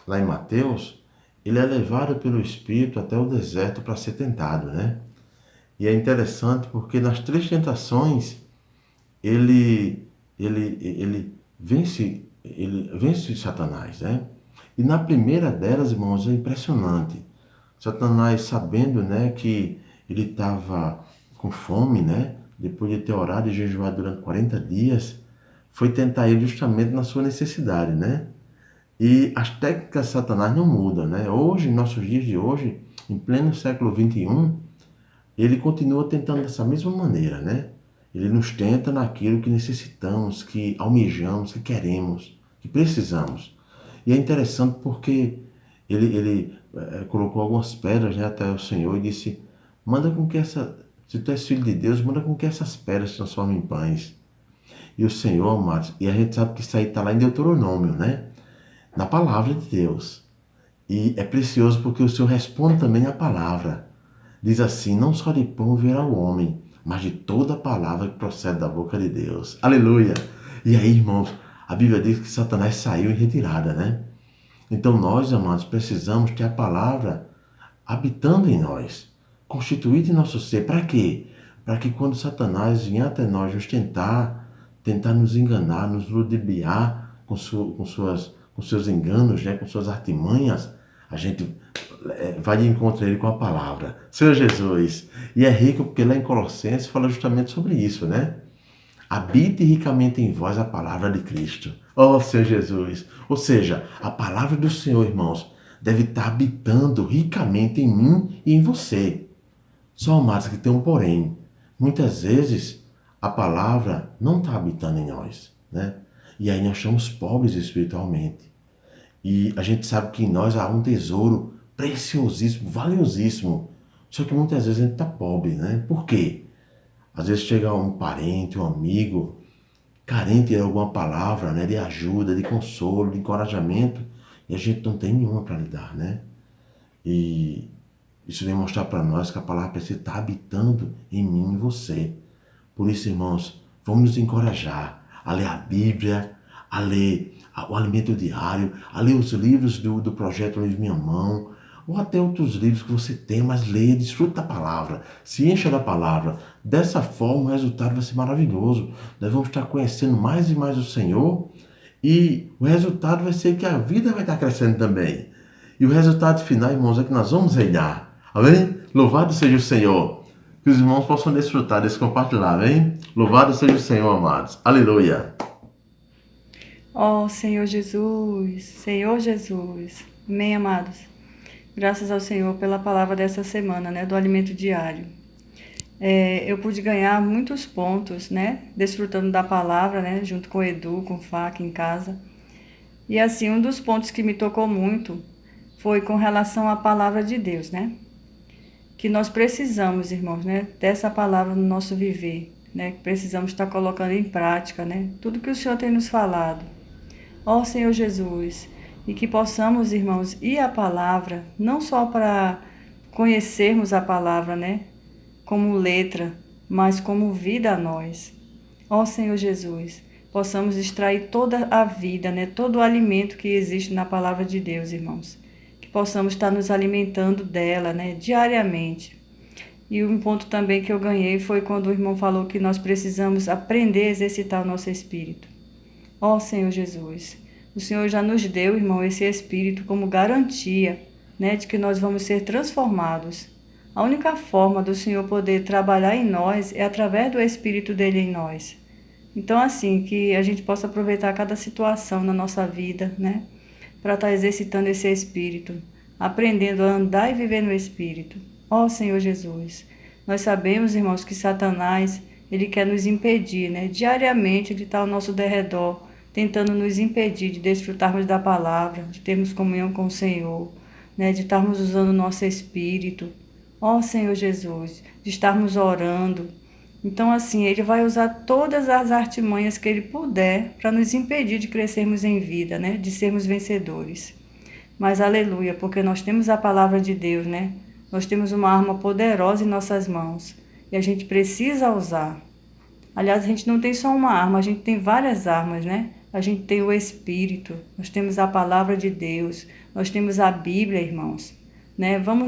lá em Mateus, ele é levado pelo Espírito até o deserto para ser tentado, né? E é interessante porque nas 3 tentações ele vence Satanás, né? E na primeira delas, irmãos, é impressionante. Satanás, sabendo, né, que ele estava com fome, né, depois de ter orado e jejuado durante 40 dias, foi tentar ele justamente na sua necessidade, né? E as técnicas de Satanás não mudam, né? Hoje, em nossos dias de hoje, em pleno século XXI, ele continua tentando dessa mesma maneira, né? Ele nos tenta naquilo que necessitamos, que almejamos, que queremos, que precisamos. E é interessante porque ele colocou algumas pedras, né, até o Senhor e disse: manda com que se tu és filho de Deus, manda com que essas pedras se transformem em pães. E o Senhor, amados, e a gente sabe que isso aí está lá em Deuteronômio, né? Na palavra de Deus. E é precioso porque o Senhor responde também à palavra. Diz assim: não só de pão viverá o homem, mas de toda a palavra que procede da boca de Deus. Aleluia! E aí, irmãos, a Bíblia diz que Satanás saiu em retirada, né? Então nós, amados, precisamos ter a palavra habitando em nós, constituída em nosso ser. Para quê? Para que quando Satanás vier até nós nos tentar nos enganar, nos ludibriar com seus enganos, né, com suas artimanhas, a gente vai de encontro a ele com a palavra. Senhor Jesus. E é rico porque lá em Colossenses fala justamente sobre isso, né? Habite ricamente em vós a palavra de Cristo. Oh, Senhor Jesus. Ou seja, a palavra do Senhor, irmãos, deve estar habitando ricamente em mim e em você. Só, amados, que tem um porém. Muitas vezes a palavra não está habitando em nós, né? E aí nós somos pobres espiritualmente. E a gente sabe que em nós há um tesouro preciosíssimo, valiosíssimo. Só que muitas vezes a gente está pobre, né? Por quê? Às vezes chega um parente, um amigo, carente de alguma palavra, né? De ajuda, de consolo, de encorajamento, e a gente não tem nenhuma para lhe dar, né? E isso vem mostrar para nós que a palavra precisa estar habitando em mim e em você. Por isso, irmãos, vamos nos encorajar a ler a Bíblia, a ler o alimento diário, a ler os livros do projeto Livre Minha Mão, ou até outros livros que você tem, mas leia, desfrute da palavra, se encha da palavra. Dessa forma, o resultado vai ser maravilhoso. Nós vamos estar conhecendo mais e mais o Senhor, e o resultado vai ser que a vida vai estar crescendo também. E o resultado final, irmãos, é que nós vamos reinar. Amém? Louvado seja o Senhor. Que os irmãos possam desfrutar desse compartilhar, amém? Louvado seja o Senhor, amados. Aleluia. Ó Senhor Jesus, Senhor Jesus. Amém, amados? Graças ao Senhor pela palavra dessa semana, né? Do alimento diário. Eu pude ganhar muitos pontos, né? Desfrutando da palavra, né? Junto com o Edu, com o Fá aqui em casa. E assim, um dos pontos que me tocou muito foi com relação à palavra de Deus, né? Que nós precisamos, irmãos, né, dessa palavra no nosso viver, né? Que precisamos estar colocando em prática, né? Tudo que o Senhor tem nos falado. Ó Senhor Jesus, e que possamos, irmãos, ir à palavra, não só para conhecermos a palavra, né, como letra, mas como vida a nós. Ó Senhor Jesus, possamos extrair toda a vida, né, todo o alimento que existe na palavra de Deus, irmãos. Que possamos estar nos alimentando dela, né, diariamente. E um ponto também que eu ganhei foi quando o irmão falou que nós precisamos aprender a exercitar o nosso espírito. Ó Senhor Jesus, o Senhor já nos deu, irmão, esse Espírito como garantia, né, de que nós vamos ser transformados. A única forma do Senhor poder trabalhar em nós é através do Espírito dele em nós. Então, assim, que a gente possa aproveitar cada situação na nossa vida, né, para estar exercitando esse Espírito, aprendendo a andar e viver no Espírito. Ó Senhor Jesus, nós sabemos, irmãos, que Satanás, ele quer nos impedir, né, diariamente de estar ao nosso derredor, tentando nos impedir de desfrutarmos da palavra, de termos comunhão com o Senhor, né, de estarmos usando o nosso espírito. Ó Senhor Jesus, de estarmos orando. Então, assim, ele vai usar todas as artimanhas que ele puder para nos impedir de crescermos em vida, né, de sermos vencedores. Mas aleluia, porque nós temos a palavra de Deus, né? Nós temos uma arma poderosa em nossas mãos e a gente precisa usar. Aliás, a gente não tem só uma arma, a gente tem várias armas, né? A gente tem o Espírito, nós temos a palavra de Deus, nós temos a Bíblia, irmãos. Né? Vamos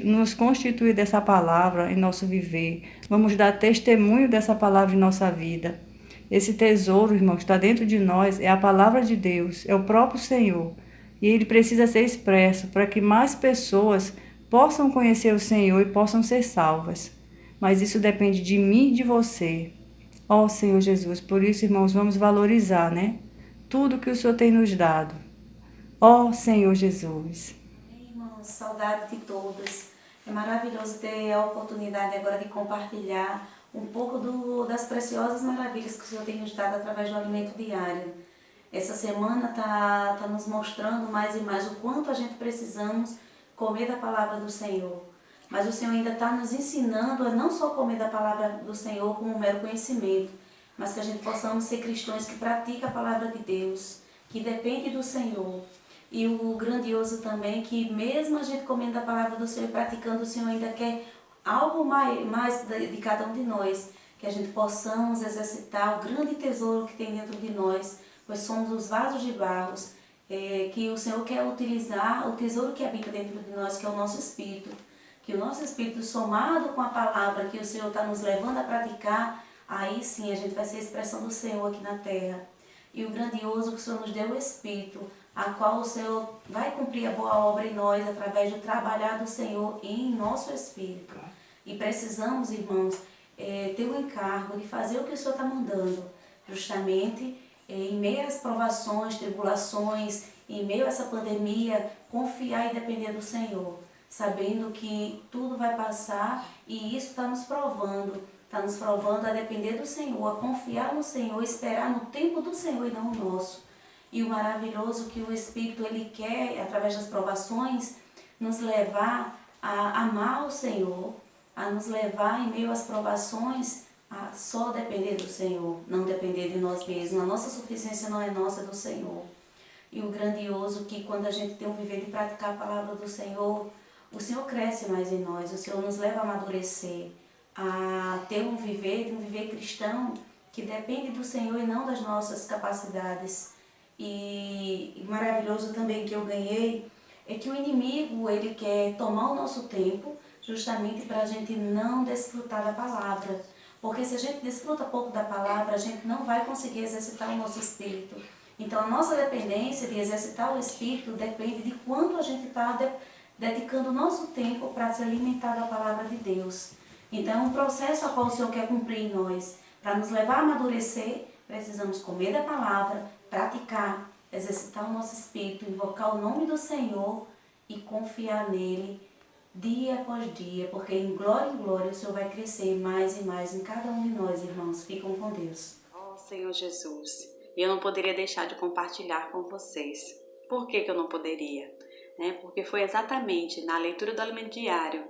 nos constituir dessa palavra em nosso viver. Vamos dar testemunho dessa palavra em nossa vida. Esse tesouro, irmãos, que está dentro de nós é a palavra de Deus, é o próprio Senhor. E ele precisa ser expresso para que mais pessoas possam conhecer o Senhor e possam ser salvas. Mas isso depende de mim e de você. Ó Senhor Jesus, por isso, irmãos, vamos valorizar, né? Tudo que o Senhor tem nos dado. Ó Senhor Jesus. Irmãos, saudade de todos. É maravilhoso ter a oportunidade agora de compartilhar um pouco das preciosas maravilhas que o Senhor tem nos dado através do alimento diário. Essa semana tá nos mostrando mais e mais o quanto a gente precisamos comer da palavra do Senhor. Mas o Senhor ainda está nos ensinando a não só comer da palavra do Senhor como um mero conhecimento, mas que a gente possamos ser cristãos que praticam a palavra de Deus, que depende do Senhor. E o grandioso também, que mesmo a gente comendo da palavra do Senhor e praticando, o Senhor ainda quer algo mais de cada um de nós, que a gente possamos exercitar o grande tesouro que tem dentro de nós, pois somos os vasos de barros, que o Senhor quer utilizar, o tesouro que habita dentro de nós, que é o nosso espírito. Que o nosso espírito somado com a palavra que o Senhor está nos levando a praticar, aí sim a gente vai ser a expressão do Senhor aqui na terra. E o grandioso que o Senhor nos deu o Espírito, a qual o Senhor vai cumprir a boa obra em nós através do trabalhar do Senhor em nosso espírito. E precisamos, irmãos, ter o encargo de fazer o que o Senhor está mandando, justamente em meio às provações, tribulações, em meio a essa pandemia, confiar e depender do Senhor, sabendo que tudo vai passar e isso está nos provando a depender do Senhor, a confiar no Senhor, esperar no tempo do Senhor e não o nosso. E o maravilhoso que o Espírito ele quer, através das provações, nos levar a amar o Senhor, a nos levar em meio às provações a só depender do Senhor, não depender de nós mesmos. A nossa suficiência não é nossa, é do Senhor. E o grandioso que quando a gente tem o viver de praticar a palavra do Senhor, o Senhor cresce mais em nós, o Senhor nos leva a amadurecer, a ter um viver cristão que depende do Senhor e não das nossas capacidades. E maravilhoso também que eu ganhei é que o inimigo ele quer tomar o nosso tempo justamente para a gente não desfrutar da palavra. Porque se a gente desfruta pouco da palavra, a gente não vai conseguir exercitar o nosso espírito. Então a nossa dependência de exercitar o espírito depende de quanto a gente está dedicando o nosso tempo para se alimentar da palavra de Deus. Então é um processo a qual o Senhor quer cumprir em nós. Para nos levar a amadurecer, precisamos comer da palavra, praticar, exercitar o nosso espírito, invocar o nome do Senhor e confiar nele dia após dia, porque em glória o Senhor vai crescer mais e mais em cada um de nós, irmãos. Ficam com Deus. Ó Senhor Jesus, eu não poderia deixar de compartilhar com vocês. Por que eu não poderia? né? Porque foi exatamente na leitura do alimento diário,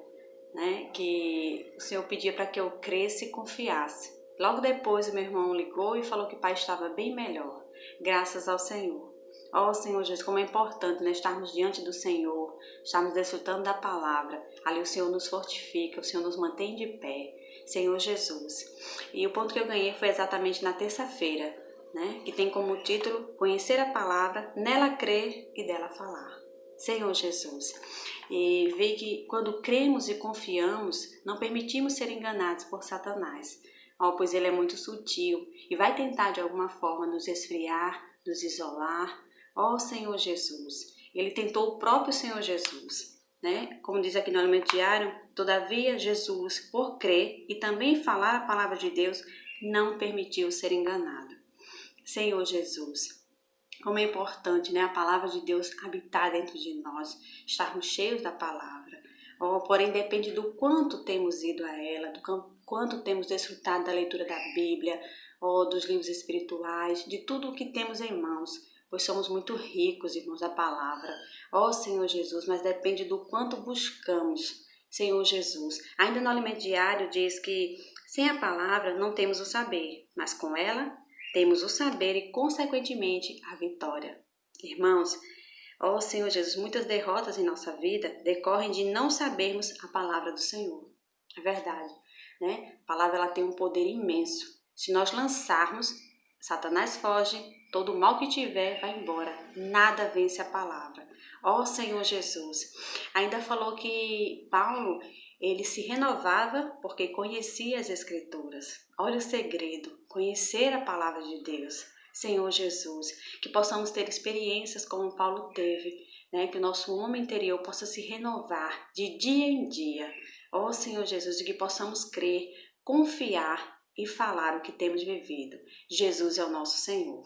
né, que o Senhor pedia para que eu cresça e confiasse. Logo depois o meu irmão ligou e falou que o pai estava bem melhor, graças ao Senhor. Ó Senhor Jesus, como é importante, né, estarmos diante do Senhor, estarmos desfrutando da palavra. Ali o Senhor nos fortifica, o Senhor nos mantém de pé, Senhor Jesus. E o ponto que eu ganhei foi exatamente na terça-feira, né, que tem como título Conhecer a Palavra, nela crer e dela falar. Senhor Jesus, e ver que quando cremos e confiamos, não permitimos ser enganados por Satanás, pois ele é muito sutil e vai tentar de alguma forma nos esfriar, nos isolar. Senhor Jesus, ele tentou o próprio Senhor Jesus, né? Como diz aqui no alimento diário, todavia Jesus, por crer e também falar a palavra de Deus, não permitiu ser enganado. Senhor Jesus, como é importante, né, a palavra de Deus habitar dentro de nós, estarmos cheios da palavra. Porém, depende do quanto temos ido a ela, do quanto temos desfrutado da leitura da Bíblia, dos livros espirituais, de tudo o que temos em mãos, pois somos muito ricos, irmãos, da palavra. Senhor Jesus, mas depende do quanto buscamos, Senhor Jesus. Ainda no alimento diário diz que sem a palavra não temos o saber, mas com ela temos o saber e, consequentemente, a vitória. Irmãos, Senhor Jesus, muitas derrotas em nossa vida decorrem de não sabermos a palavra do Senhor. É verdade, né? A palavra ela tem um poder imenso. Se nós lançarmos, Satanás foge, todo o mal que tiver vai embora. Nada vence a palavra. Senhor Jesus. Ainda falou que Paulo, ele se renovava porque conhecia as Escrituras. Olha o segredo, conhecer a palavra de Deus. Senhor Jesus, que possamos ter experiências como Paulo teve, né? Que o nosso homem interior possa se renovar de dia em dia. Senhor Jesus, e que possamos crer, confiar e falar o que temos vivido. Jesus é o nosso Senhor.